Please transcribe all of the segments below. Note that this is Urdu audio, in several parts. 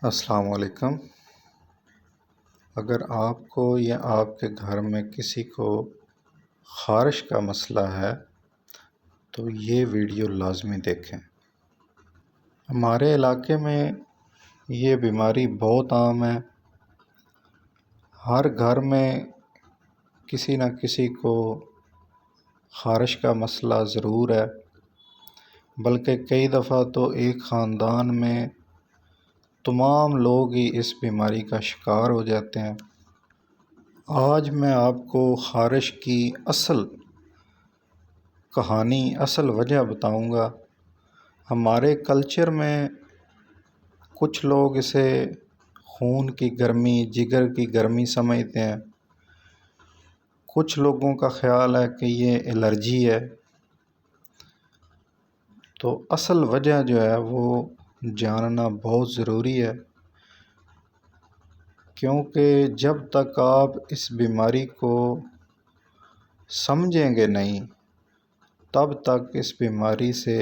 السلام علیکم۔ اگر آپ کو یا آپ کے گھر میں کسی کو خارش کا مسئلہ ہے تو یہ ویڈیو لازمی دیکھیں۔ ہمارے علاقے میں یہ بیماری بہت عام ہے۔ ہر گھر میں کسی نہ کسی کو خارش کا مسئلہ ضرور ہے، بلکہ کئی دفعہ تو ایک خاندان میں تمام لوگ ہی اس بیماری کا شکار ہو جاتے ہیں۔ آج میں آپ کو خارش کی اصل کہانی، اصل وجہ بتاؤں گا۔ ہمارے کلچر میں کچھ لوگ اسے خون کی گرمی، جگر کی گرمی سمجھتے ہیں۔ کچھ لوگوں کا خیال ہے کہ یہ الرجی ہے۔ تو اصل وجہ جو ہے وہ جاننا بہت ضروری ہے، کیونکہ جب تک آپ اس بیماری کو سمجھیں گے نہیں تب تک اس بیماری سے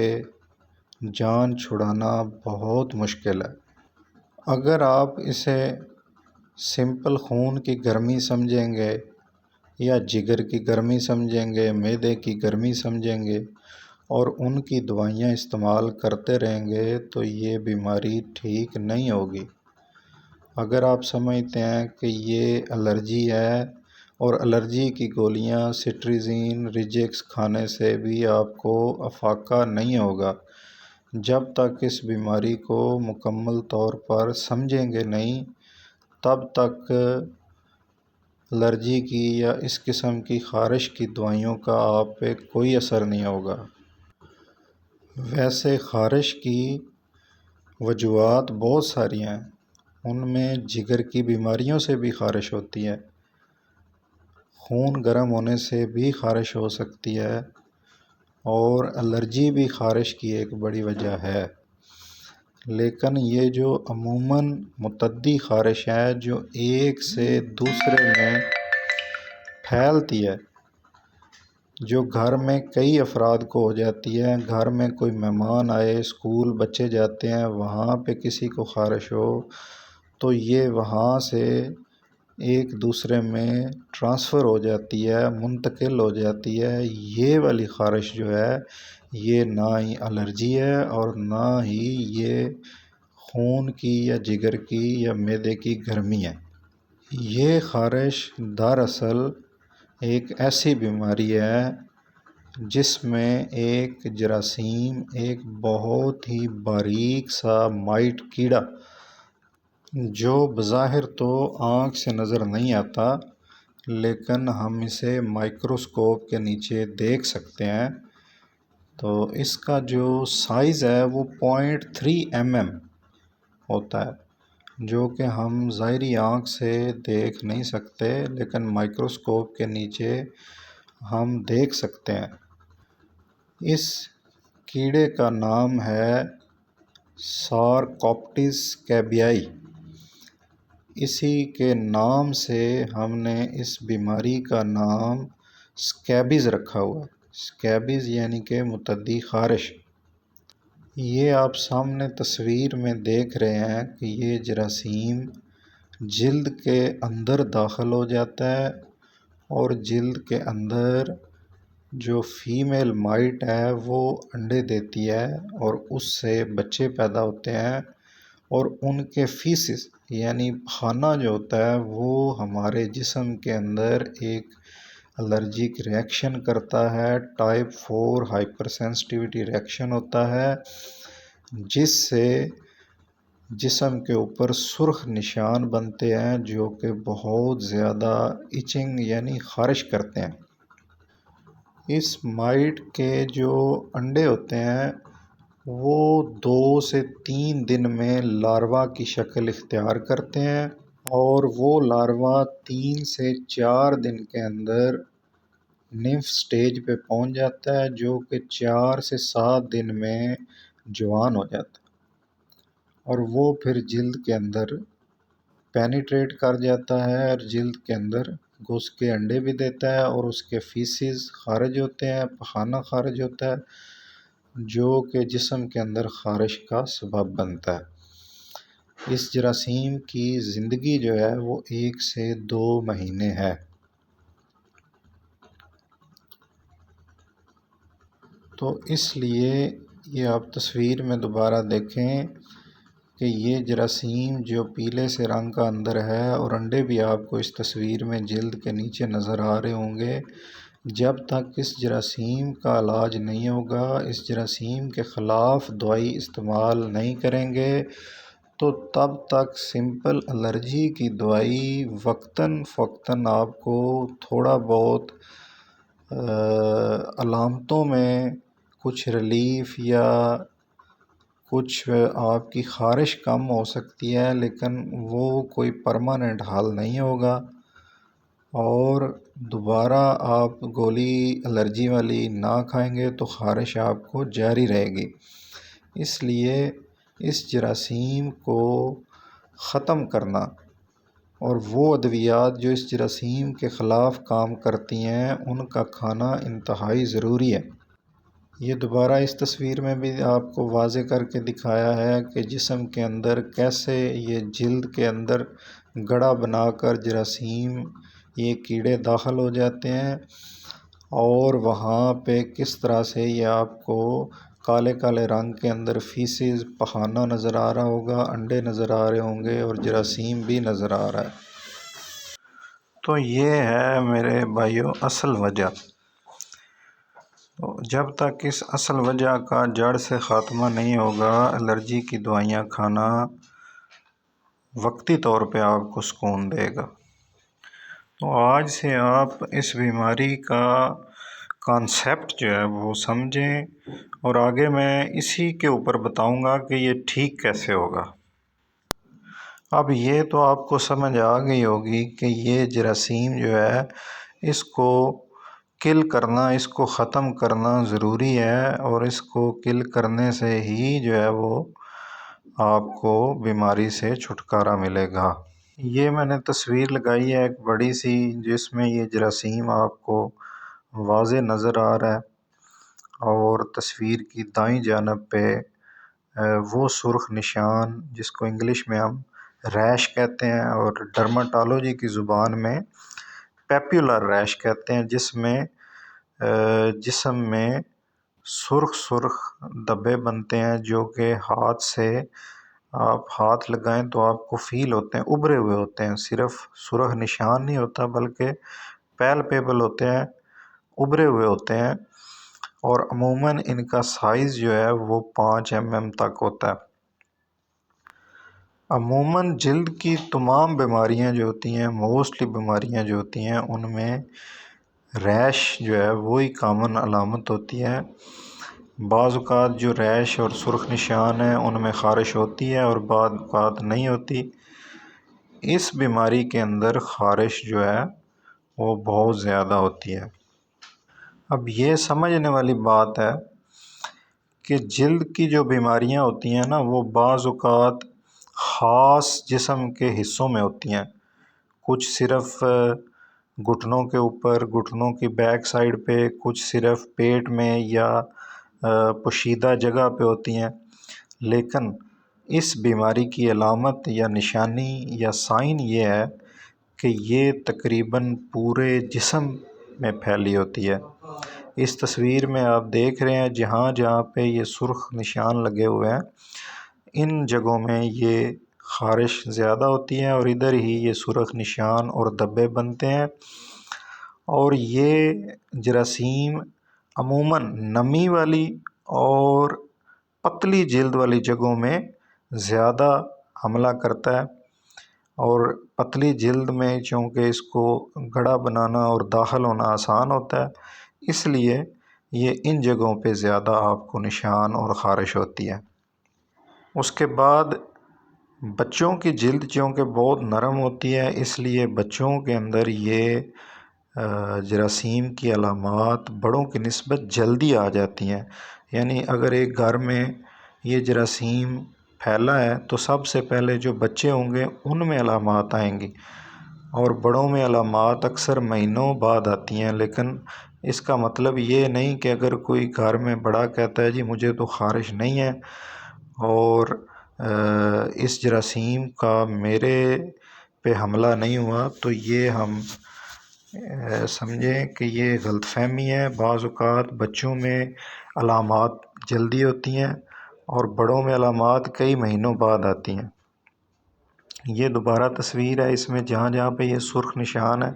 جان چھڑانا بہت مشکل ہے۔ اگر آپ اسے سمپل خون کی گرمی سمجھیں گے یا جگر کی گرمی سمجھیں گے، معدے کی گرمی سمجھیں گے اور ان کی دوائیاں استعمال کرتے رہیں گے تو یہ بیماری ٹھیک نہیں ہوگی۔ اگر آپ سمجھتے ہیں کہ یہ الرجی ہے اور الرجی کی گولیاں سٹریزین، ریجیکس کھانے سے بھی آپ کو افاقہ نہیں ہوگا، جب تک اس بیماری کو مکمل طور پر سمجھیں گے نہیں تب تک الرجی کی یا اس قسم کی خارش کی دوائیوں کا آپ پہ کوئی اثر نہیں ہوگا۔ ویسے خارش کی وجوہات بہت ساری ہیں، ان میں جگر کی بیماریوں سے بھی خارش ہوتی ہے، خون گرم ہونے سے بھی خارش ہو سکتی ہے، اور الرجی بھی خارش کی ایک بڑی وجہ ہے۔ لیکن یہ جو عموماً متعدی خارش ہے جو ایک سے دوسرے میں پھیلتی ہے، جو گھر میں کئی افراد کو ہو جاتی ہے، گھر میں کوئی مہمان آئے، اسکول بچے جاتے ہیں، وہاں پہ کسی کو خارش ہو تو یہ وہاں سے ایک دوسرے میں ٹرانسفر ہو جاتی ہے، منتقل ہو جاتی ہے۔ یہ والی خارش جو ہے یہ نہ ہی الرجی ہے اور نہ ہی یہ خون کی یا جگر کی یا معدے کی گرمی ہے۔ یہ خارش دراصل ایک ایسی بیماری ہے جس میں ایک جراثیم، ایک بہت ہی باریک سا مائٹ کیڑا جو بظاہر تو آنکھ سے نظر نہیں آتا لیکن ہم اسے مائکروسکوپ کے نیچے دیکھ سکتے ہیں، تو اس کا جو سائز ہے وہ 0.3 mm ہوتا ہے، جو کہ ہم ظاہری آنکھ سے دیکھ نہیں سکتے لیکن مائکروسکوپ کے نیچے ہم دیکھ سکتے ہیں۔ اس کیڑے کا نام ہے سارکوپٹس کیبیائی۔ اسی کے نام سے ہم نے اس بیماری کا نام سکیبیز رکھا ہوا ہے۔ سکیبیز یعنی کہ متعدی خارش۔ یہ آپ سامنے تصویر میں دیکھ رہے ہیں کہ یہ جراثیم جلد کے اندر داخل ہو جاتا ہے اور جلد کے اندر جو فیمیل مائٹ ہے وہ انڈے دیتی ہے اور اس سے بچے پیدا ہوتے ہیں، اور ان کے فیسز یعنی کھانا جو ہوتا ہے وہ ہمارے جسم کے اندر ایک الرجک ریئیکشن کرتا ہے، ٹائپ 4 ہائپر سینسٹیوٹی ریئیکشن ہوتا ہے، جس سے جسم کے اوپر سرخ نشان بنتے ہیں جو کہ بہت زیادہ ایچنگ یعنی خارش کرتے ہیں۔ اس مائٹ کے جو انڈے ہوتے ہیں وہ 2 سے 3 دن میں لاروا کی شکل اختیار کرتے ہیں، اور وہ لاروا 3 سے 4 دن کے اندر نمف سٹیج پہ پہنچ جاتا ہے، جو کہ 4 سے 7 دن میں جوان ہو جاتا ہے، اور وہ پھر جلد کے اندر پینیٹریٹ کر جاتا ہے اور جلد کے اندر گھس کے انڈے بھی دیتا ہے، اور اس کے فیسز خارج ہوتے ہیں، پخانہ خارج ہوتا ہے جو کہ جسم کے اندر خارش کا سبب بنتا ہے۔ اس جراثیم کی زندگی جو ہے وہ 1 سے 2 مہینے ہے۔ تو اس لیے یہ آپ تصویر میں دوبارہ دیکھیں کہ یہ جراثیم جو پیلے سے رنگ کا اندر ہے، اور انڈے بھی آپ کو اس تصویر میں جلد کے نیچے نظر آ رہے ہوں گے، جب تک اس جراثیم کا علاج نہیں ہوگا، اس جراثیم کے خلاف دوائی استعمال نہیں کریں گے، تو تب تک سمپل الرجی کی دوائی وقتاً فوقتاً آپ کو تھوڑا بہت علامتوں میں کچھ ریلیف یا کچھ آپ کی خارش کم ہو سکتی ہے، لیکن وہ کوئی پرماننٹ حل نہیں ہوگا، اور دوبارہ آپ گولی الرجی والی نہ کھائیں گے تو خارش آپ کو جاری رہے گی۔ اس لیے اس جراثیم کو ختم کرنا اور وہ ادویات جو اس جراثیم کے خلاف کام کرتی ہیں ان کا کھانا انتہائی ضروری ہے۔ یہ دوبارہ اس تصویر میں بھی آپ کو واضح کر کے دکھایا ہے کہ جسم کے اندر کیسے یہ جلد کے اندر گڑھا بنا کر جراثیم یہ کیڑے داخل ہو جاتے ہیں، اور وہاں پہ کس طرح سے یہ آپ کو کالے کالے رنگ کے اندر فیسز پخانہ نظر آ رہا ہوگا، انڈے نظر آ رہے ہوں گے، اور جراثیم بھی نظر آ رہا ہے۔ تو یہ ہے میرے بھائیوں اصل وجہ۔ تو جب تک اس اصل وجہ کا جڑ سے خاتمہ نہیں ہوگا، الرجی کی دوائیاں کھانا وقتی طور پہ آپ کو سکون دے گا۔ تو آج سے آپ اس بیماری کا کانسیپٹ جو ہے وہ سمجھیں، اور آگے میں اسی کے اوپر بتاؤں گا کہ یہ ٹھیک کیسے ہوگا۔ اب یہ تو آپ کو سمجھ آ گئی ہوگی کہ یہ جراثیم جو ہے اس کو کل کرنا، اس کو ختم کرنا ضروری ہے، اور اس کو کل کرنے سے ہی جو ہے وہ آپ کو بیماری سے چھٹکارا ملے گا۔ یہ میں نے تصویر لگائی ہے ایک بڑی سی، جس میں یہ جراثیم آپ کو واضح نظر آ رہا ہے، اور تصویر کی دائیں جانب پہ وہ سرخ نشان جس کو انگلش میں ہم ریش کہتے ہیں، اور ڈرماٹالوجی کی زبان میں پیپیولر ریش کہتے ہیں، جس میں جسم میں سرخ سرخ دھبے بنتے ہیں، جو کہ ہاتھ سے آپ ہاتھ لگائیں تو آپ کو فیل ہوتے ہیں، ابھرے ہوئے ہوتے ہیں، صرف سرخ نشان نہیں ہوتا بلکہ پیلپیبل ہوتے ہیں، ابھرے ہوئے ہوتے ہیں، اور عموماً ان کا سائز جو ہے وہ 5 mm تک ہوتا ہے۔ عموماً جلد کی تمام بیماریاں جو ہوتی ہیں، موسٹلی بیماریاں جو ہوتی ہیں، ان میں ریش جو ہے وہی کامن علامت ہوتی ہے۔ بعض اوقات جو ریش اور سرخ نشان ہیں ان میں خارش ہوتی ہے، اور بعض اوقات نہیں ہوتی۔ اس بیماری کے اندر خارش جو ہے وہ بہت زیادہ ہوتی ہے۔ اب یہ سمجھنے والی بات ہے کہ جلد کی جو بیماریاں ہوتی ہیں نا، وہ بعض اوقات خاص جسم کے حصوں میں ہوتی ہیں، کچھ صرف گھٹنوں کے اوپر، گھٹنوں کی بیک سائڈ پہ، کچھ صرف پیٹ میں یا پوشیدہ جگہ پہ ہوتی ہیں، لیکن اس بیماری کی علامت یا نشانی یا سائن یہ ہے کہ یہ تقریباً پورے جسم میں پھیلی ہوتی ہے۔ اس تصویر میں آپ دیکھ رہے ہیں جہاں جہاں پہ یہ سرخ نشان لگے ہوئے ہیں، ان جگہوں میں یہ خارش زیادہ ہوتی ہے، اور ادھر ہی یہ سرخ نشان اور دھبے بنتے ہیں، اور یہ جراثیم عموماً نمی والی اور پتلی جلد والی جگہوں میں زیادہ حملہ کرتا ہے، اور پتلی جلد میں چونکہ اس کو گڑھا بنانا اور داخل ہونا آسان ہوتا ہے، اس لیے یہ ان جگہوں پہ زیادہ آپ کو نشان اور خارش ہوتی ہے۔ اس کے بعد بچوں کی جلد چونکہ بہت نرم ہوتی ہے، اس لیے بچوں کے اندر یہ جراثیم کی علامات بڑوں کی نسبت جلدی آ جاتی ہیں۔ یعنی اگر ایک گھر میں یہ جراثیم پھیلا ہے تو سب سے پہلے جو بچے ہوں گے ان میں علامات آئیں گی، اور بڑوں میں علامات اکثر مہینوں بعد آتی ہیں۔ لیکن اس کا مطلب یہ نہیں کہ اگر کوئی گھر میں بڑا کہتا ہے جی مجھے تو خارش نہیں ہے، اور اس جراثیم کا میرے پہ حملہ نہیں ہوا تو یہ ہم سمجھیں کہ یہ غلط فہمی ہے۔ بعض اوقات بچوں میں علامات جلدی ہوتی ہیں اور بڑوں میں علامات کئی مہینوں بعد آتی ہیں۔ یہ دوبارہ تصویر ہے، اس میں جہاں جہاں پہ یہ سرخ نشان ہے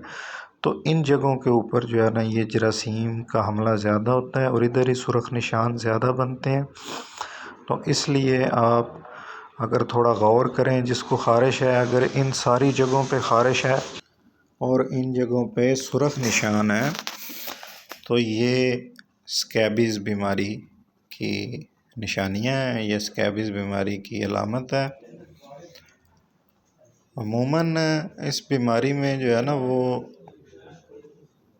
تو ان جگہوں کے اوپر جو ہے نا یہ جراثیم کا حملہ زیادہ ہوتا ہے اور ادھر ہی سرخ نشان زیادہ بنتے ہیں۔ تو اس لیے آپ اگر تھوڑا غور کریں، جس کو خارش ہے، اگر ان ساری جگہوں پہ خارش ہے اور ان جگہوں پہ سرخ نشان ہے تو یہ اسکیبیز بیماری کی نشانیاں ہیں، یہ اسکیبیز بیماری کی علامت ہے۔ عموماً اس بیماری میں جو ہے نا وہ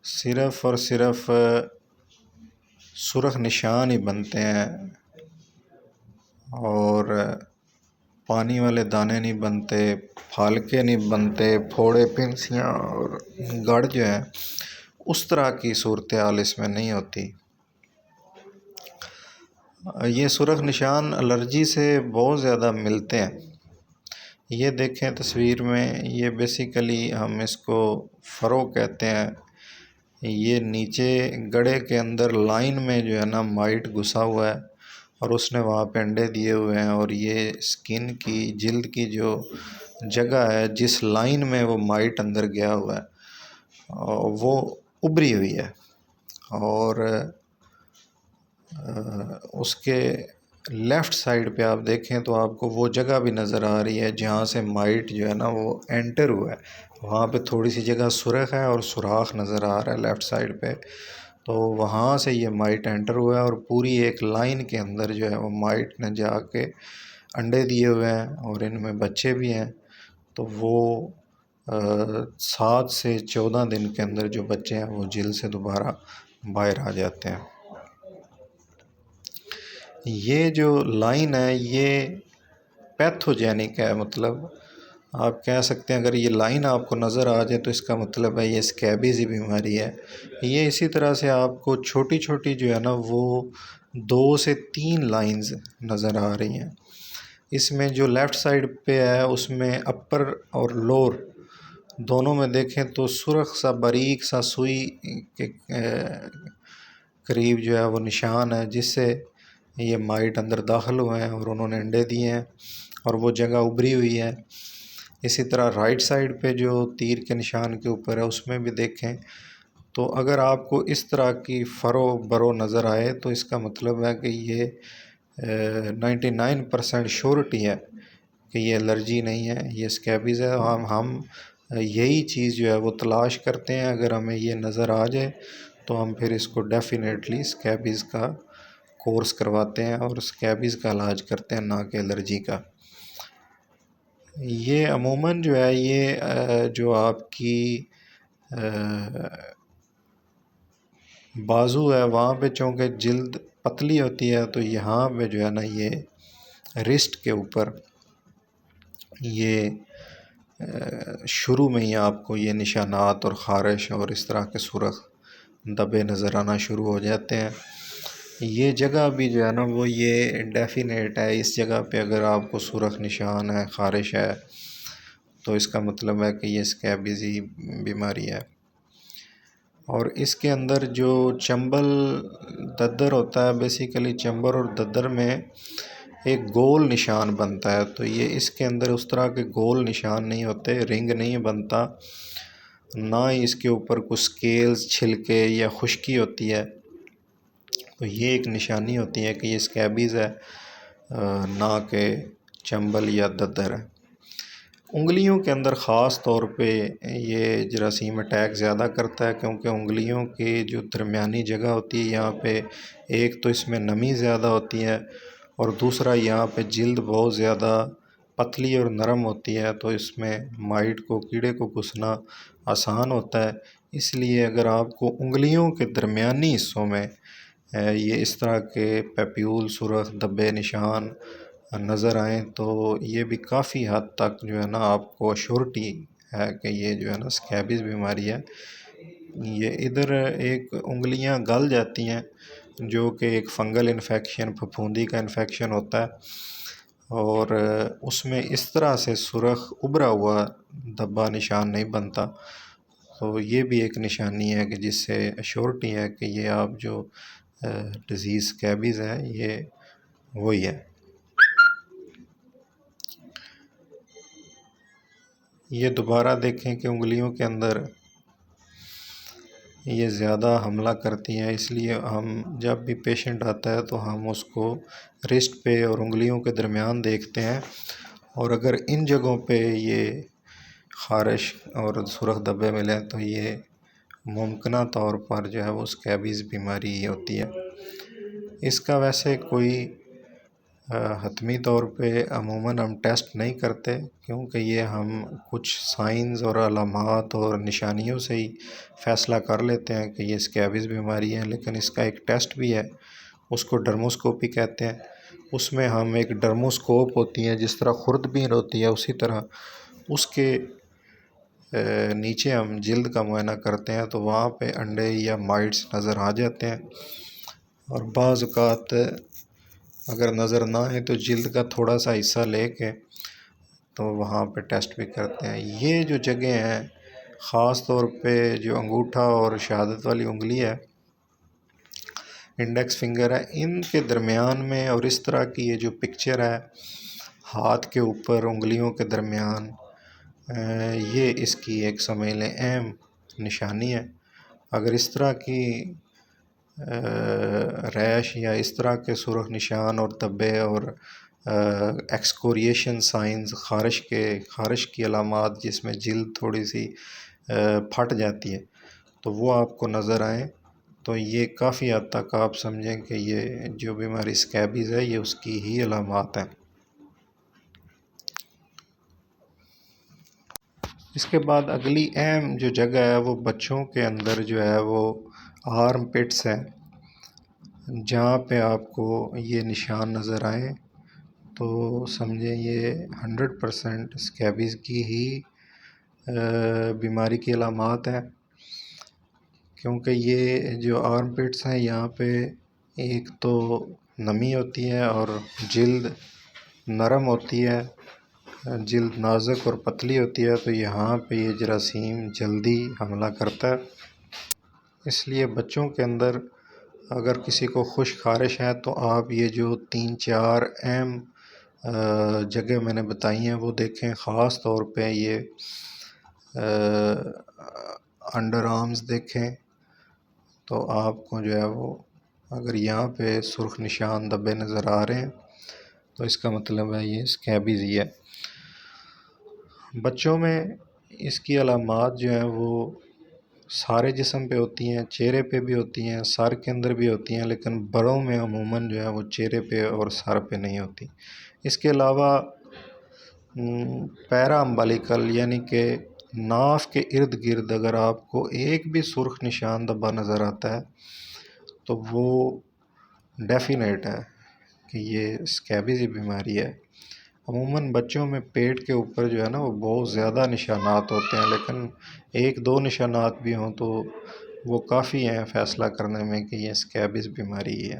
صرف اور صرف سرخ نشان ہی بنتے ہیں اور پانی والے دانے نہیں بنتے، پھالکے نہیں بنتے، پھوڑے، پنسیاں اور گڑ جو ہیں اس طرح کی صورتحال اس میں نہیں ہوتی۔ یہ سرخ نشان الرجی سے بہت زیادہ ملتے ہیں۔ یہ دیکھیں تصویر میں، یہ بیسیکلی ہم اس کو فرو کہتے ہیں۔ یہ نیچے گڑے کے اندر لائن میں جو ہے نا مائٹ گھسا ہوا ہے اور اس نے وہاں پہ انڈے دیے ہوئے ہیں، اور یہ سکن کی، جلد کی جو جگہ ہے جس لائن میں وہ مائٹ اندر گیا ہوا ہے وہ ابھری ہوئی ہے، اور اس کے لیفٹ سائڈ پہ آپ دیکھیں تو آپ کو وہ جگہ بھی نظر آ رہی ہے جہاں سے مائٹ جو ہے نا وہ انٹر ہوا ہے، وہاں پہ تھوڑی سی جگہ سرخ ہے اور سوراخ نظر آ رہا ہے لیفٹ سائڈ پہ، تو وہاں سے یہ مائٹ انٹر ہوا ہے اور پوری ایک لائن کے اندر جو ہے وہ مائٹ نے جا کے انڈے دیے ہوئے ہیں اور ان میں بچے بھی ہیں۔ تو وہ 7 سے 14 دن کے اندر جو بچے ہیں وہ جلد سے دوبارہ باہر آ جاتے ہیں۔ یہ جو لائن ہے یہ پیتھوجینک ہے، مطلب آپ کہہ سکتے ہیں اگر یہ لائن آپ کو نظر آ جائے تو اس کا مطلب ہے یہ اسکیبیزی بیماری ہے۔ یہ اسی طرح سے آپ کو چھوٹی چھوٹی جو ہے نا وہ 2 سے 3 لائنز نظر آ رہی ہیں۔ اس میں جو لیفٹ سائڈ پہ ہے اس میں اپر اور لور دونوں میں دیکھیں تو سرخ سا باریک سا سوئی کے قریب جو ہے وہ نشان ہے جس سے یہ مائٹ اندر داخل ہوئے ہیں اور انہوں نے انڈے دیے ہیں اور وہ جگہ ابھری ہوئی ہے۔ اسی طرح رائٹ سائڈ پہ جو تیر کے نشان کے اوپر ہے اس میں بھی دیکھیں تو اگر آپ کو اس طرح کی فرو برو نظر آئے تو اس کا مطلب ہے کہ یہ 99% شورٹی ہے کہ یہ الرجی نہیں ہے، یہ اسکیبیز ہے۔ ہم یہی چیز جو ہے وہ تلاش کرتے ہیں، اگر ہمیں یہ نظر آ جائے تو ہم پھر اس کو ڈیفینیٹلی اسکیبیز کا کورس کرواتے ہیں اور اسکیبیز کا علاج کرتے ہیں، نہ کہ الرجی کا۔ یہ عموماً جو ہے یہ جو آپ کی بازو ہے وہاں پہ چونکہ جلد پتلی ہوتی ہے تو یہاں پہ جو ہے نا یہ رسٹ کے اوپر یہ شروع میں ہی آپ کو یہ نشانات اور خارش اور اس طرح کے سرخ دبے نظر آنا شروع ہو جاتے ہیں۔ یہ جگہ بھی جو ہے نا وہ یہ ڈیفینیٹ ہے، اس جگہ پہ اگر آپ کو سرخ نشان ہے، خارش ہے تو اس کا مطلب ہے کہ یہ اسکیبیزی بیماری ہے۔ اور اس کے اندر جو چنبل ددر ہوتا ہے، بیسیکلی چنبل اور ددر میں ایک گول نشان بنتا ہے، تو یہ اس کے اندر اس طرح کے گول نشان نہیں ہوتے، رنگ نہیں بنتا، نہ ہی اس کے اوپر کچھ اسکیلز، چھلکے یا خشکی ہوتی ہے، تو یہ ایک نشانی ہوتی ہے کہ یہ اسکیبیز ہے، نہ کہ چنبل یا ددر ہے۔ انگلیوں کے اندر خاص طور پہ یہ جراثیم اٹیک زیادہ کرتا ہے کیونکہ انگلیوں کی جو درمیانی جگہ ہوتی ہے یہاں پہ ایک تو اس میں نمی زیادہ ہوتی ہے اور دوسرا یہاں پہ جلد بہت زیادہ پتلی اور نرم ہوتی ہے، تو اس میں مائٹ کو، کیڑے کو گھسنا آسان ہوتا ہے۔ اس لیے اگر آپ کو انگلیوں کے درمیانی حصوں میں یہ اس طرح کے پیپیول، سرخ دبے نشان نظر آئیں تو یہ بھی کافی حد تک جو ہے نا آپ کو ایشورٹی ہے کہ یہ جو ہے نا اسکیبیز بیماری ہے۔ یہ ادھر ایک انگلیاں گل جاتی ہیں جو کہ ایک فنگل انفیکشن، پھپھوندی کا انفیکشن ہوتا ہے، اور اس میں اس طرح سے سرخ ابھرا ہوا دھبا نشان نہیں بنتا، تو یہ بھی ایک نشانی ہے کہ جس سے ایشورٹی ہے کہ یہ آپ جو ڈیزیز اسکیبیز ہے یہ وہی ہے۔ یہ دوبارہ دیکھیں کہ انگلیوں کے اندر یہ زیادہ حملہ کرتی ہیں، اس لیے ہم جب بھی پیشنٹ آتا ہے تو ہم اس کو رسٹ پہ اور انگلیوں کے درمیان دیکھتے ہیں، اور اگر ان جگہوں پہ یہ خارش اور سرخ دھبے ملیں تو یہ ممکنہ طور پر جو ہے وہ اسکیبیز بیماری ہوتی ہے۔ اس کا ویسے کوئی حتمی طور پہ عموماً ہم ٹیسٹ نہیں کرتے، کیونکہ یہ ہم کچھ سائنز اور علامات اور نشانیوں سے ہی فیصلہ کر لیتے ہیں کہ یہ اسکیبیز بیماری ہے، لیکن اس کا ایک ٹیسٹ بھی ہے، اس کو ڈرموسکوپی کہتے ہیں۔ اس میں ہم ایک ڈرموسکوپ ہوتی ہے، جس طرح خوردبین ہوتی ہے اسی طرح اس کے نیچے ہم جلد کا معائنہ کرتے ہیں، تو وہاں پہ انڈے یا مائٹس نظر آ جاتے ہیں، اور بعض اوقات اگر نظر نہ آئے تو جلد کا تھوڑا سا حصہ لے کے تو وہاں پہ ٹیسٹ بھی کرتے ہیں۔ یہ جو جگہ ہیں خاص طور پہ جو انگوٹھا اور شہادت والی انگلی ہے، انڈیکس فنگر ہے، ان کے درمیان میں اور اس طرح کی یہ جو پکچر ہے ہاتھ کے اوپر انگلیوں کے درمیان، یہ اس کی ایک سمجھ لیں اہم نشانی ہے۔ اگر اس طرح کی ریش یا اس طرح کے سرخ نشان اور دھبے اور ایکسکوریشن سائنز، خارش کی علامات جس میں جلد تھوڑی سی پھٹ جاتی ہے، تو وہ آپ کو نظر آئیں تو یہ کافی حد تک آپ سمجھیں کہ یہ جو بیماری اسکیبیز ہے یہ اس کی ہی علامات ہیں۔ اس کے بعد اگلی اہم جو جگہ ہے وہ بچوں کے اندر جو ہے وہ آرم پٹس ہیں، جہاں پہ آپ کو یہ نشان نظر آئیں تو سمجھیں یہ 100% اسکیبیز کی ہی بیماری کی علامات ہیں، کیونکہ یہ جو آرم پٹس ہیں یہاں پہ ایک تو نمی ہوتی ہے اور جلد نرم ہوتی ہے، جلد نازک اور پتلی ہوتی ہے، تو یہاں پہ یہ جراثیم جلدی حملہ کرتا ہے۔ اس لیے بچوں کے اندر اگر کسی کو خشک خارش ہے تو آپ یہ جو 3-4 اہم جگہ میں نے بتائی ہیں وہ دیکھیں، خاص طور پہ یہ انڈر آرمز دیکھیں، تو آپ کو جو ہے وہ اگر یہاں پہ سرخ نشان دھبے نظر آ رہے ہیں تو اس کا مطلب ہے یہ اسکیبیز ہی ہے۔ بچوں میں اس کی علامات جو ہیں وہ سارے جسم پہ ہوتی ہیں، چہرے پہ بھی ہوتی ہیں، سر کے اندر بھی ہوتی ہیں، لیکن بڑوں میں عموماً جو ہے وہ چہرے پہ اور سر پہ نہیں ہوتی۔ اس کے علاوہ پیرا امبلیکل یعنی کہ ناف کے ارد گرد اگر آپ کو ایک بھی سرخ نشان دھبا نظر آتا ہے تو وہ ڈیفینیٹ ہے کہ یہ اسکیبیز بیماری ہے۔ عموماً بچوں میں پیٹ کے اوپر جو ہے نا وہ بہت زیادہ نشانات ہوتے ہیں، لیکن 1-2 نشانات بھی ہوں تو وہ کافی ہیں فیصلہ کرنے میں کہ یہ اسکیبیز بیماری ہے،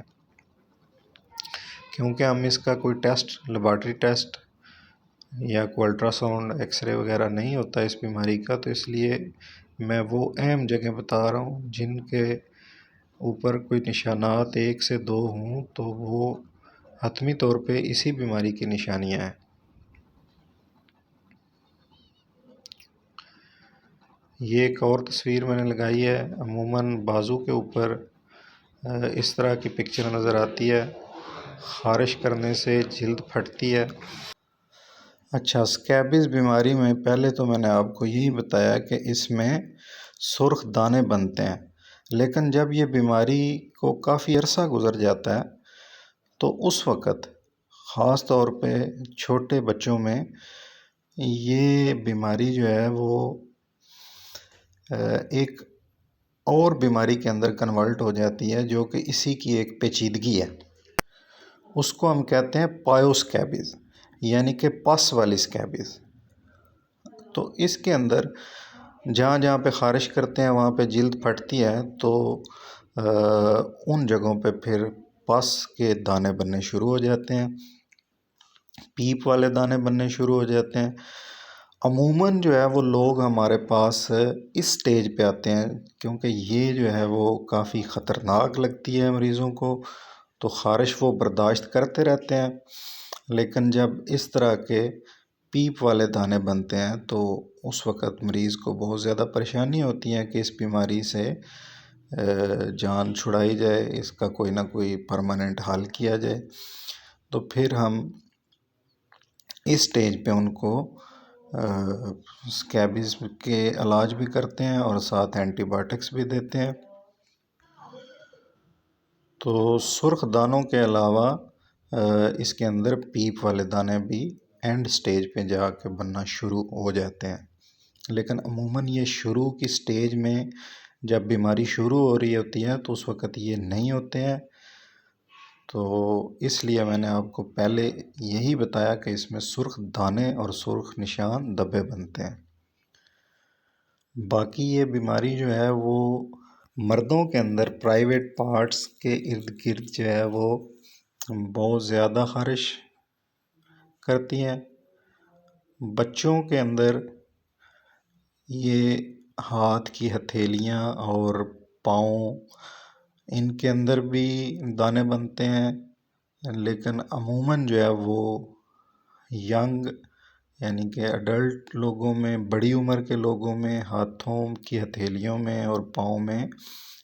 کیونکہ ہم اس کا کوئی ٹیسٹ، لیبارٹری ٹیسٹ یا کوئی الٹرا ساؤنڈ، ایکس رے وغیرہ نہیں ہوتا اس بیماری کا، تو اس لیے میں وہ اہم جگہ بتا رہا ہوں جن کے اوپر کوئی نشانات 1 سے 2 ہوں تو وہ حتمی طور پہ اسی بیماری کی نشانیاں ہیں۔ یہ ایک اور تصویر میں نے لگائی ہے، عموماً بازو کے اوپر اس طرح کی پکچر نظر آتی ہے، خارش کرنے سے جلد پھٹتی ہے۔ اچھا، اسکیبیز بیماری میں پہلے تو میں نے آپ کو یہی بتایا کہ اس میں سرخ دانے بنتے ہیں، لیکن جب یہ بیماری کو کافی عرصہ گزر جاتا ہے تو اس وقت خاص طور پہ چھوٹے بچوں میں یہ بیماری جو ہے وہ ایک اور بیماری کے اندر کنورٹ ہو جاتی ہے، جو کہ اسی کی ایک پیچیدگی ہے۔ اس کو ہم کہتے ہیں پایو اسکیبیز، یعنی کہ پس والی اسکیبیز۔ تو اس کے اندر جہاں جہاں پہ خارش کرتے ہیں وہاں پہ جلد پھٹتی ہے، تو ان جگہوں پہ پھر پس کے دانے بننے شروع ہو جاتے ہیں۔ پیپ والے دانے بننے شروع ہو جاتے ہیں۔ عموماً جو ہے وہ لوگ ہمارے پاس اس سٹیج پہ آتے ہیں کیونکہ یہ جو ہے وہ کافی خطرناک لگتی ہے مریضوں کو، تو خارش وہ برداشت کرتے رہتے ہیں، لیکن جب اس طرح کے پیپ والے دانے بنتے ہیں تو اس وقت مریض کو بہت زیادہ پریشانی ہوتی ہے کہ اس بیماری سے جان چھڑائی جائے، اس کا کوئی نہ کوئی پرماننٹ حل کیا جائے۔ تو پھر ہم اس سٹیج پہ ان کو اسکیبز کے علاج بھی کرتے ہیں اور ساتھ اینٹی بایوٹکس بھی دیتے ہیں۔ تو سرخ دانوں کے علاوہ اس کے اندر پیپ والے دانے بھی اینڈ سٹیج پہ جا کے بننا شروع ہو جاتے ہیں، لیکن عموماً یہ شروع کی سٹیج میں جب بیماری شروع ہو رہی ہوتی ہے تو اس وقت یہ نہیں ہوتے ہیں۔ تو اس لیے میں نے آپ کو پہلے یہی بتایا کہ اس میں سرخ دانے اور سرخ نشان دبے بنتے ہیں۔ باقی یہ بیماری جو ہے وہ مردوں کے اندر پرائیویٹ پارٹس کے ارد گرد جو ہے وہ بہت زیادہ خارش کرتی ہیں۔ بچوں کے اندر یہ ہاتھ کی ہتھیلیاں اور پاؤں، ان کے اندر بھی دانے بنتے ہیں، لیکن عموماً جو ہے وہ ینگ یعنی کہ اڈلٹ لوگوں میں، بڑی عمر کے لوگوں میں ہاتھوں کی ہتھیلیوں میں اور پاؤں میں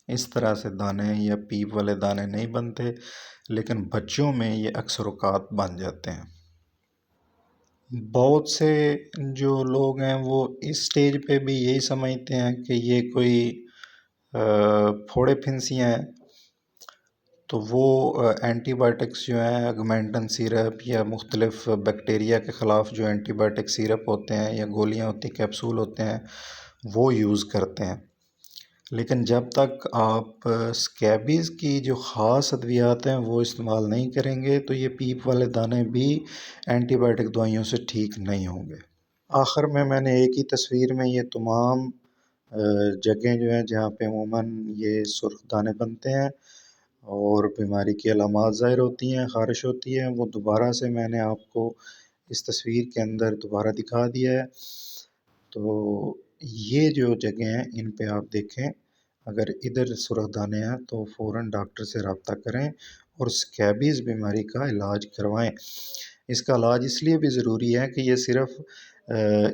اس طرح سے دانے یا پیپ والے دانے نہیں بنتے، لیکن بچوں میں یہ اکثر اوقات بن جاتے ہیں۔ بہت سے جو لوگ ہیں وہ اس سٹیج پہ بھی یہی سمجھتے ہیں کہ یہ کوئی پھوڑے پھنسیاں ہیں، تو وہ اینٹی بایوٹکس جو ہیں اگمنٹن سیرپ یا مختلف بیکٹیریا کے خلاف جو اینٹی بایوٹک سیرپ ہوتے ہیں یا گولیاں ہوتی ہیں، کیپسول ہوتے ہیں، وہ یوز کرتے ہیں۔ لیکن جب تک آپ اسکیبیز کی جو خاص ادویات ہیں وہ استعمال نہیں کریں گے تو یہ پیپ والے دانے بھی اینٹی بایوٹک دوائیوں سے ٹھیک نہیں ہوں گے۔ آخر میں نے ایک ہی تصویر میں یہ تمام جگہیں جو ہیں جہاں پہ عموماً یہ سرخ دانے بنتے ہیں اور بیماری کی علامات ظاہر ہوتی ہیں، خارش ہوتی ہے، وہ دوبارہ سے میں نے آپ کو اس تصویر کے اندر دوبارہ دکھا دیا ہے۔ تو یہ جو جگہیں ہیں ان پہ آپ دیکھیں، اگر ادھر سرخ دانے ہیں تو فوراً ڈاکٹر سے رابطہ کریں اور اسکیبیز بیماری کا علاج کروائیں۔ اس کا علاج اس لیے بھی ضروری ہے کہ یہ صرف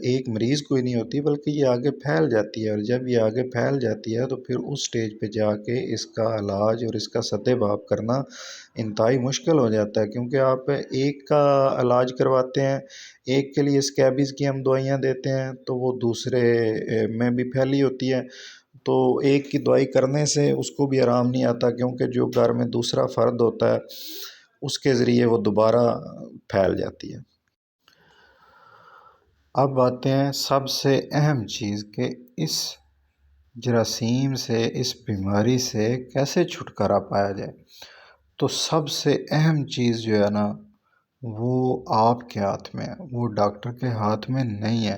ایک مریض کو ہی نہیں ہوتی بلکہ یہ آگے پھیل جاتی ہے، اور جب یہ آگے پھیل جاتی ہے تو پھر اس سٹیج پہ جا کے اس کا علاج اور اس کا سد باب کرنا انتہائی مشکل ہو جاتا ہے، کیونکہ آپ ایک کا علاج کرواتے ہیں، ایک کے لیے اسکیبیز کی ہم دوائیاں دیتے ہیں تو وہ دوسرے میں بھی پھیلی ہوتی ہے، تو ایک کی دوائی کرنے سے اس کو بھی آرام نہیں آتا، کیونکہ جو گھر میں دوسرا فرد ہوتا ہے اس کے ذریعے وہ دوبارہ پھیل جاتی ہے۔ اب آتے ہیں سب سے اہم چیز کہ اس جراثیم سے، اس بیماری سے کیسے چھٹکارا پایا جائے۔ تو سب سے اہم چیز جو ہے نا وہ آپ کے ہاتھ میں ہے، وہ ڈاکٹر کے ہاتھ میں نہیں ہے۔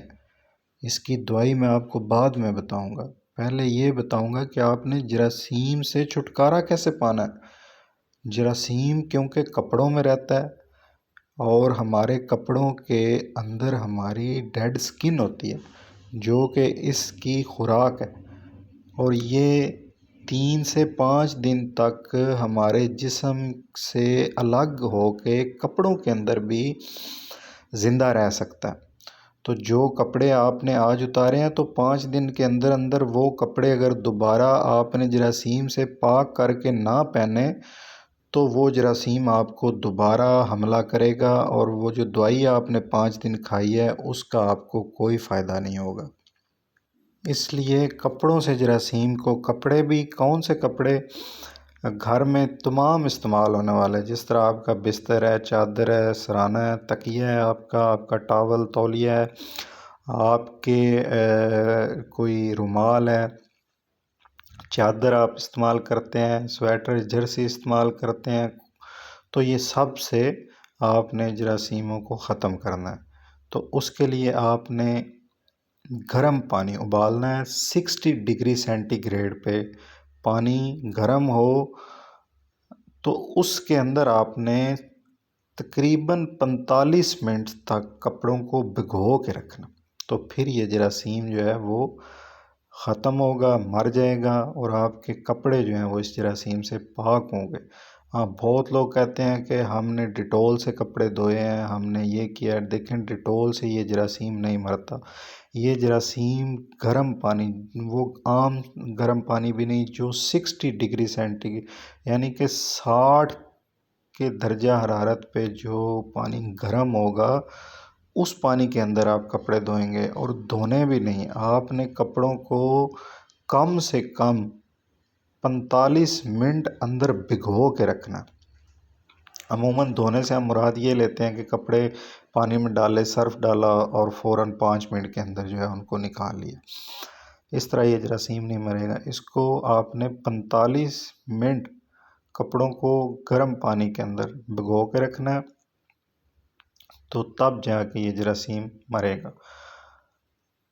اس کی دوائی میں آپ کو بعد میں بتاؤں گا، پہلے یہ بتاؤں گا کہ آپ نے جراثیم سے چھٹکارا کیسے پانا ہے۔ جراثیم کیونکہ کپڑوں میں رہتا ہے اور ہمارے کپڑوں کے اندر ہماری ڈیڈ سکن ہوتی ہے جو کہ اس کی خوراک ہے، اور یہ 3 سے 5 دن تک ہمارے جسم سے الگ ہو کے کپڑوں کے اندر بھی زندہ رہ سکتا ہے۔ تو جو کپڑے آپ نے آج اتارے ہیں تو 5 دن کے اندر اندر وہ کپڑے اگر دوبارہ آپ نے جراثیم سے پاک کر کے نہ پہنے تو وہ جراثیم آپ کو دوبارہ حملہ کرے گا، اور وہ جو دوائی آپ نے 5 دن کھائی ہے اس کا آپ کو کوئی فائدہ نہیں ہوگا۔ اس لیے کپڑوں سے جراثیم کو، کپڑے بھی کون سے کپڑے، گھر میں تمام استعمال ہونے والے، جس طرح آپ کا بستر ہے، چادر ہے، سرانہ ہے، تکیہ ہے، آپ کا ٹاول تولیہ ہے، آپ کے کوئی رومال ہے، چادر آپ استعمال کرتے ہیں، سویٹر جرسی استعمال کرتے ہیں، تو یہ سب سے آپ نے جراثیموں کو ختم کرنا ہے۔ تو اس کے لیے آپ نے گرم پانی ابالنا ہے، 60 ڈگری سینٹی گریڈ پہ پانی گرم ہو تو اس کے اندر آپ نے تقریباً 45 منٹ تک کپڑوں کو بھگو کے رکھنا، تو پھر یہ جراثیم جو ہے وہ ختم ہوگا، مر جائے گا، اور آپ کے کپڑے جو ہیں وہ اس جراثیم سے پاک ہوں گے۔ ہاں، بہت لوگ کہتے ہیں کہ ہم نے ڈیٹول سے کپڑے دھوئے ہیں، ہم نے یہ کیا ہے۔ دیکھیں، ڈیٹول سے یہ جراثیم نہیں مرتا۔ یہ جراثیم گرم پانی، وہ عام گرم پانی بھی نہیں، جو 60 ڈگری سینٹی یعنی کہ 60 کے درجہ حرارت پہ جو پانی گرم ہوگا، اس پانی کے اندر آپ کپڑے دھوئیں گے، اور دھونے بھی نہیں، آپ نے کپڑوں کو کم سے کم 45 منٹ اندر بھگو کے رکھنا۔ عموماً دھونے سے ہم مراد یہ لیتے ہیں کہ کپڑے پانی میں ڈالے، سرف ڈالا اور فوراً 5 منٹ کے اندر جو ہے ان کو نکال لیا۔ اس طرح یہ جراثیم نہیں مرے گا۔ اس کو آپ نے 45 منٹ کپڑوں کو گرم پانی کے اندر بھگو کے رکھنا ہے، تو تب جا کے یہ جراثیم مرے گا۔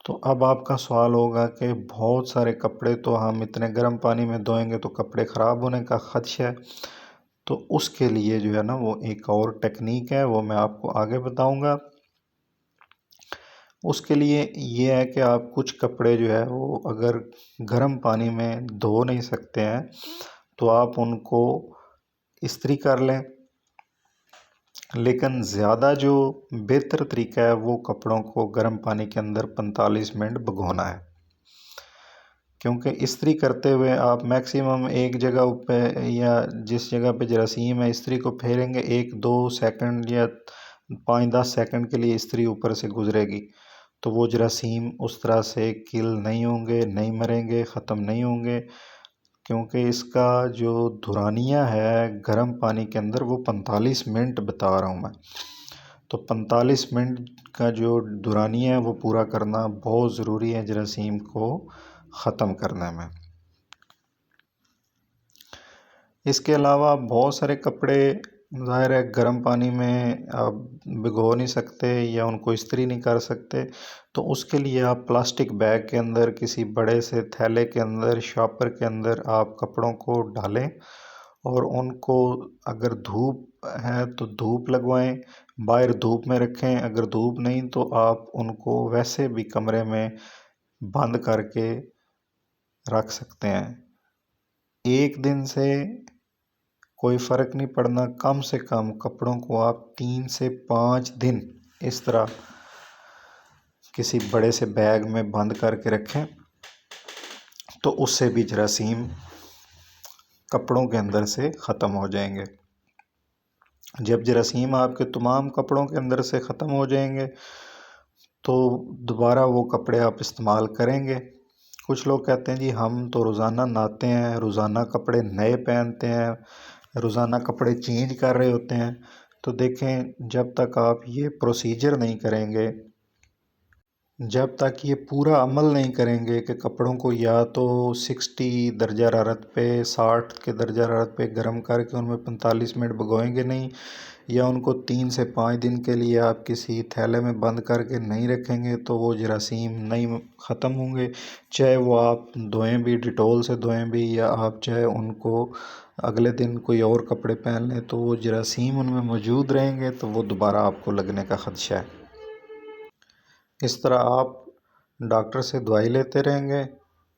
تو اب آپ کا سوال ہوگا کہ بہت سارے کپڑے تو ہم اتنے گرم پانی میں دھوئیں گے تو کپڑے خراب ہونے کا خدشہ ہے۔ تو اس کے لیے جو ہے نا وہ ایک اور ٹیکنیک ہے، وہ میں آپ کو آگے بتاؤں گا۔ اس کے لیے یہ ہے کہ آپ کچھ کپڑے جو ہے وہ اگر گرم پانی میں دھو نہیں سکتے ہیں تو آپ ان کو استری کر لیں، لیکن زیادہ جو بہتر طریقہ ہے وہ کپڑوں کو گرم پانی کے اندر 45 منٹ بھگونا ہے، کیونکہ استری کرتے ہوئے آپ میکسیمم ایک جگہ پہ یا جس جگہ پہ جراثیم ہے استری کو پھیریں گے 1-2 سیکنڈ یا 5-10 سیکنڈ کے لیے استری اوپر سے گزرے گی، تو وہ جراثیم اس طرح سے کل نہیں ہوں گے، نہیں مریں گے، ختم نہیں ہوں گے، کیونکہ اس کا جو دورانیہ ہے گرم پانی کے اندر وہ 45 منٹ بتا رہا ہوں میں، تو 45 منٹ کا جو دورانیہ ہے وہ پورا کرنا بہت ضروری ہے جراثیم کو ختم کرنے میں۔ اس کے علاوہ بہت سارے کپڑے ظاہر ہے گرم پانی میں آپ بھگو نہیں سکتے یا ان کو استری نہیں کر سکتے، تو اس کے لیے آپ پلاسٹک بیگ کے اندر، کسی بڑے سے تھیلے کے اندر، شاپر کے اندر آپ کپڑوں کو ڈالیں، اور ان کو اگر دھوپ ہے تو دھوپ لگوائیں، باہر دھوپ میں رکھیں، اگر دھوپ نہیں تو آپ ان کو ویسے بھی کمرے میں بند کر کے رکھ سکتے ہیں۔ ایک دن سے کوئی فرق نہیں پڑنا، کم سے کم کپڑوں کو آپ 3 سے 5 دن اس طرح کسی بڑے سے بیگ میں بند کر کے رکھیں، تو اس سے بھی جراثیم کپڑوں کے اندر سے ختم ہو جائیں گے۔ جب جراثیم آپ کے تمام کپڑوں کے اندر سے ختم ہو جائیں گے تو دوبارہ وہ کپڑے آپ استعمال کریں گے۔ کچھ لوگ کہتے ہیں جی ہم تو روزانہ نہاتے ہیں، روزانہ کپڑے نئے پہنتے ہیں، روزانہ کپڑے چینج کر رہے ہوتے ہیں، تو دیکھیں جب تک آپ یہ پروسیجر نہیں کریں گے، جب تک یہ پورا عمل نہیں کریں گے کہ کپڑوں کو یا تو 60 درجہ حرارت پہ، 60 کے درجہ حرارت پہ گرم کر کے ان میں 45 منٹ بھگوئیں گے نہیں، یا ان کو 3 سے 5 دن کے لیے آپ کسی تھیلے میں بند کر کے نہیں رکھیں گے، تو وہ جراثیم نہیں ختم ہوں گے، چاہے وہ آپ دھوئیں بھی، ڈیٹول سے دھوئیں بھی، یا آپ چاہے ان کو اگلے دن کوئی اور کپڑے پہن لیں، تو وہ جراثیم ان میں موجود رہیں گے، تو وہ دوبارہ آپ کو لگنے کا خدشہ ہے۔ اس طرح آپ ڈاکٹر سے دوائی لیتے رہیں گے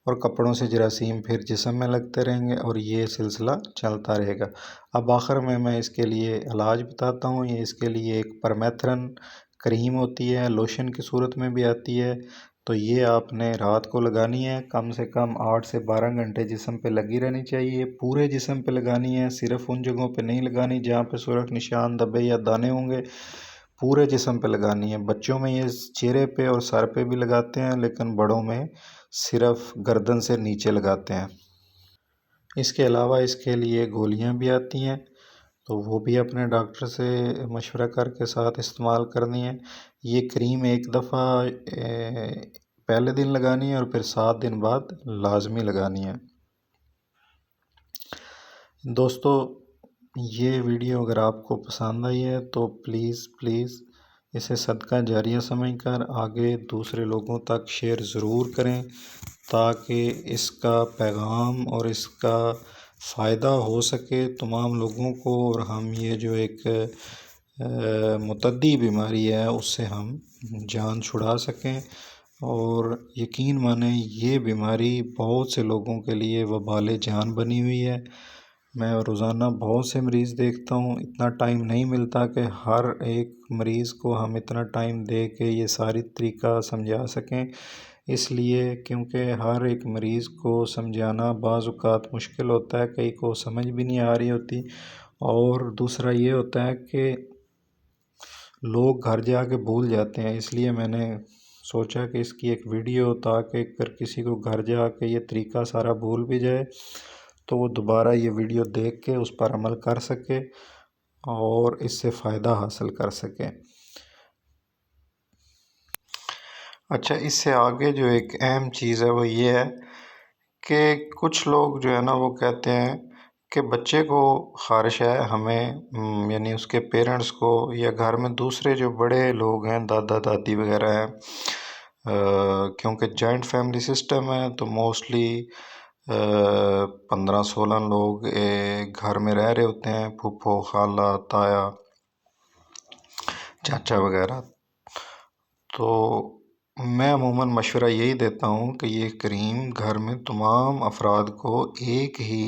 اور کپڑوں سے جراثیم پھر جسم میں لگتے رہیں گے، اور یہ سلسلہ چلتا رہے گا۔ اب آخر میں اس کے لیے علاج بتاتا ہوں۔ یہ اس کے لیے ایک پرمیتھرن کریم ہوتی ہے، لوشن کی صورت میں بھی آتی ہے، تو یہ آپ نے رات کو لگانی ہے، کم سے کم 8 سے 12 گھنٹے جسم پہ لگی رہنی چاہیے، پورے جسم پہ لگانی ہے، صرف ان جگہوں پہ نہیں لگانی جہاں پہ سرخ نشان، دھبے یا دانے ہوں گے، پورے جسم پہ لگانی ہے۔ بچوں میں یہ چہرے پہ اور سر پہ بھی لگاتے ہیں، لیکن بڑوں میں صرف گردن سے نیچے لگاتے ہیں۔ اس کے علاوہ اس کے لیے گولیاں بھی آتی ہیں، تو وہ بھی اپنے ڈاکٹر سے مشورہ کر کے ساتھ استعمال کرنی ہے۔ یہ کریم ایک دفعہ پہلے دن لگانی ہے اور پھر 7 دن بعد لازمی لگانی ہے۔ دوستو، یہ ویڈیو اگر آپ کو پسند آئی ہے تو پلیز اسے صدقہ جاریہ سمجھ کر آگے دوسرے لوگوں تک شیئر ضرور کریں، تاکہ اس کا پیغام اور اس کا فائدہ ہو سکے تمام لوگوں کو، اور ہم یہ جو ایک متعدی بیماری ہے اس سے ہم جان چھڑا سکیں، اور یقین مانیں یہ بیماری بہت سے لوگوں کے لیے وبال جان بنی ہوئی ہے۔ میں روزانہ بہت سے مریض دیکھتا ہوں، اتنا ٹائم نہیں ملتا کہ ہر ایک مریض کو ہم اتنا ٹائم دے کے یہ ساری طریقہ سمجھا سکیں، اس لیے کیونکہ ہر ایک مریض کو سمجھانا بعض اوقات مشکل ہوتا ہے، کئی کو سمجھ بھی نہیں آ رہی ہوتی، اور دوسرا یہ ہوتا ہے کہ لوگ گھر جا کے بھول جاتے ہیں۔ اس لیے میں نے سوچا کہ اس کی ایک ویڈیو، تاکہ اگر کسی کو گھر جا کے یہ طریقہ سارا بھول بھی جائے تو وہ دوبارہ یہ ویڈیو دیکھ کے اس پر عمل کر سکے اور اس سے فائدہ حاصل کر سکے۔ اچھا، اس سے آگے جو ایک اہم چیز ہے وہ یہ ہے کہ کچھ لوگ جو ہے نا وہ کہتے ہیں کہ بچے کو خارش ہے، ہمیں یعنی اس کے پیرنٹس کو یا گھر میں دوسرے جو بڑے لوگ ہیں، دادا دادی وغیرہ ہیں، کیونکہ جوائنٹ فیملی سسٹم ہے تو موسٹلی 15-16 لوگ گھر میں رہ رہے ہوتے ہیں، پھوپھو، خالہ، تایا، چاچا وغیرہ۔ تو میں عموماً مشورہ یہی دیتا ہوں کہ یہ کریم گھر میں تمام افراد کو ایک ہی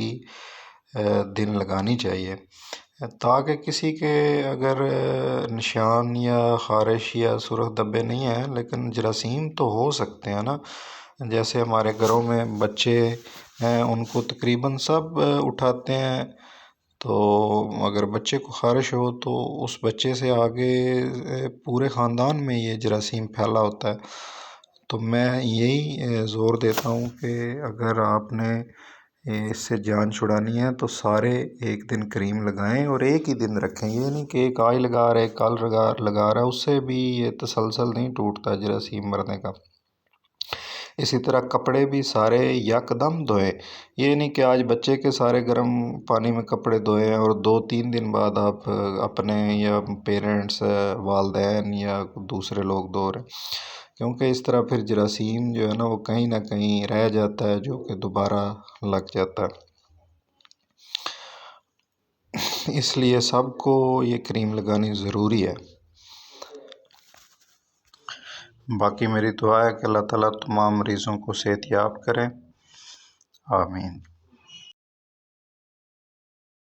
دن لگانی چاہیے، تاکہ کسی کے اگر نشان یا خارش یا سرخ دبے نہیں ہیں لیکن جراثیم تو ہو سکتے ہیں نا۔ جیسے ہمارے گھروں میں بچے ہیں، ان کو تقریباً سب اٹھاتے ہیں، تو اگر بچے کو خارش ہو تو اس بچے سے آگے پورے خاندان میں یہ جراثیم پھیلا ہوتا ہے۔ تو میں یہی زور دیتا ہوں کہ اگر آپ نے اس سے جان چھڑانی ہے تو سارے ایک دن کریم لگائیں اور ایک ہی دن رکھیں، یہ نہیں کہ ایک آج لگا رہے کل لگا رہا ہے، اس سے بھی یہ تسلسل نہیں ٹوٹتا جراثیم مرنے کا۔ اسی طرح کپڑے بھی سارے یکدم دھوئیں، یہ نہیں کہ آج بچے کے سارے گرم پانی میں کپڑے دھوئیں اور 2-3 دن بعد آپ اپنے یا پیرنٹس، والدین یا دوسرے لوگ دھو رہے ہیں، کیونکہ اس طرح پھر جراثیم جو ہے نا وہ کہیں نہ کہیں رہ جاتا ہے جو کہ دوبارہ لگ جاتا ہے۔ اس لیے سب کو یہ کریم لگانی ضروری ہے۔ باقی میری دعا ہے کہ اللہ تعالیٰ تمام مریضوں کو صحت یاب کریں، آمین۔